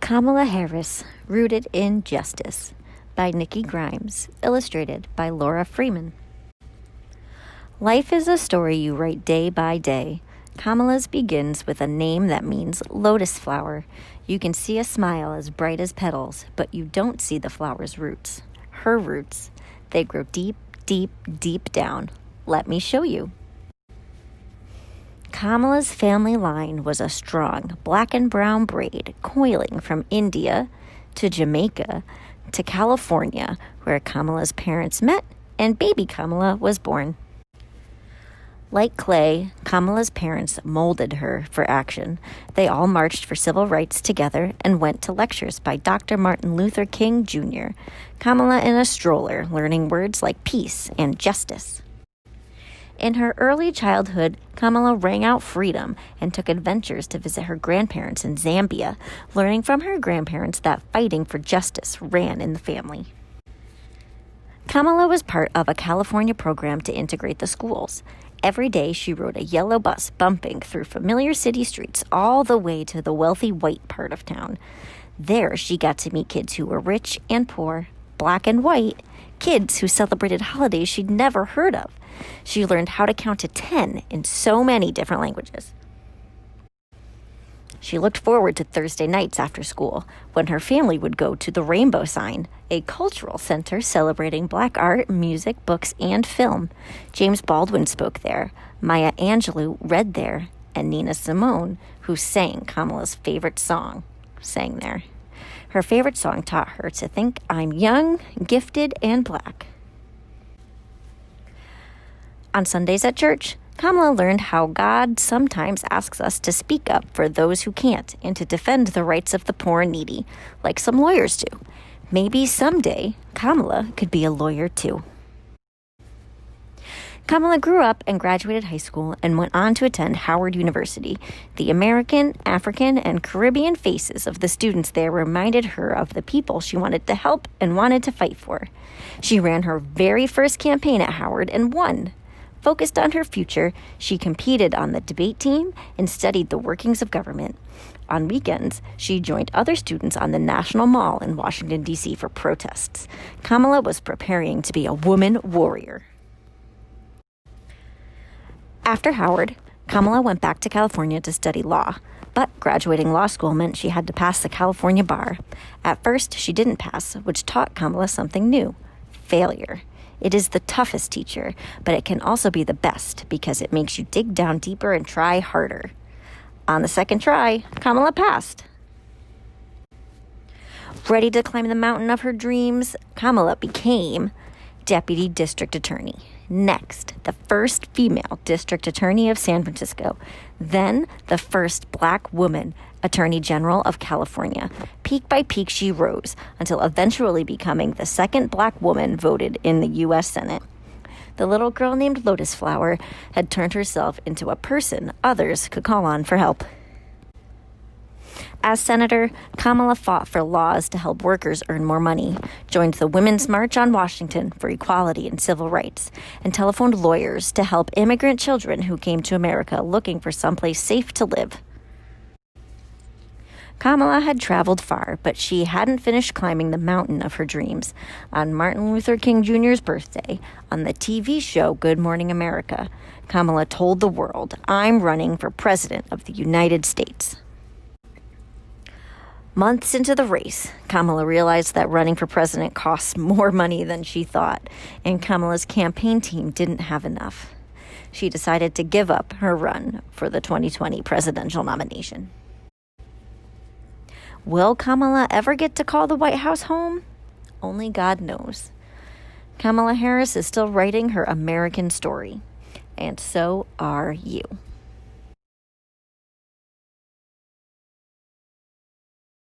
Kamala Harris, Rooted in Justice by Nikki Grimes, illustrated by Laura Freeman. Life is a story you write day by day. Kamala's begins with a name that means lotus flower. You can see a smile as bright as petals, but you don't see the flower's roots. Her roots. They grow deep, deep, deep down. Let me show you. Kamala's family line was a strong black and brown braid coiling from India to Jamaica to California, where Kamala's parents met and baby Kamala was born. Like clay, Kamala's parents molded her for action. They all marched for civil rights together and went to lectures by Dr. Martin Luther King Jr., Kamala in a stroller, learning words like peace and justice. In her early childhood, Kamala rang out freedom and took adventures to visit her grandparents in Zambia, learning from her grandparents that fighting for justice ran in the family. Kamala was part of a California program to integrate the schools. Every day she rode a yellow bus bumping through familiar city streets all the way to the wealthy white part of town. There she got to meet kids who were rich and poor, black and white, kids who celebrated holidays she'd never heard of. She learned how to count to 10 in so many different languages. She looked forward to Thursday nights after school, when her family would go to the Rainbow Sign, a cultural center celebrating black art, music, books, and film. James Baldwin spoke there, Maya Angelou read there, and Nina Simone, who sang Kamala's favorite song, sang there. Her favorite song taught her to think, I'm young, gifted, and black. On Sundays at church, Kamala learned how God sometimes asks us to speak up for those who can't and to defend the rights of the poor and needy, like some lawyers do. Maybe someday Kamala could be a lawyer too. Kamala grew up and graduated high school and went on to attend Howard University. The American, African, and Caribbean faces of the students there reminded her of the people she wanted to help and wanted to fight for. She ran her very first campaign at Howard and won. Focused on her future, she competed on the debate team and studied the workings of government. On weekends, she joined other students on the National Mall in Washington, D.C. for protests. Kamala was preparing to be a woman warrior. After Howard, Kamala went back to California to study law, but graduating law school meant she had to pass the California bar. At first, she didn't pass, which taught Kamala something new: failure. It is the toughest teacher, but it can also be the best because it makes you dig down deeper and try harder. On the second try, Kamala passed. Ready to climb the mountain of her dreams, Kamala became Deputy District Attorney. Next, the first female district attorney of San Francisco. Then, the first black woman Attorney General of California. Peak by peak, she rose until eventually becoming the second black woman voted in the U.S. Senate. The little girl named Lotus Flower had turned herself into a person others could call on for help. As senator, Kamala fought for laws to help workers earn more money, joined the Women's March on Washington for equality and civil rights, and telephoned lawyers to help immigrant children who came to America looking for someplace safe to live. Kamala had traveled far, but she hadn't finished climbing the mountain of her dreams. On Martin Luther King Jr.'s birthday, on the TV show Good Morning America, Kamala told the world, I'm running for president of the United States. Months into the race, Kamala realized that running for president costs more money than she thought, and Kamala's campaign team didn't have enough. She decided to give up her run for the 2020 presidential nomination. Will Kamala ever get to call the White House home? Only God knows. Kamala Harris is still writing her American story, and so are you.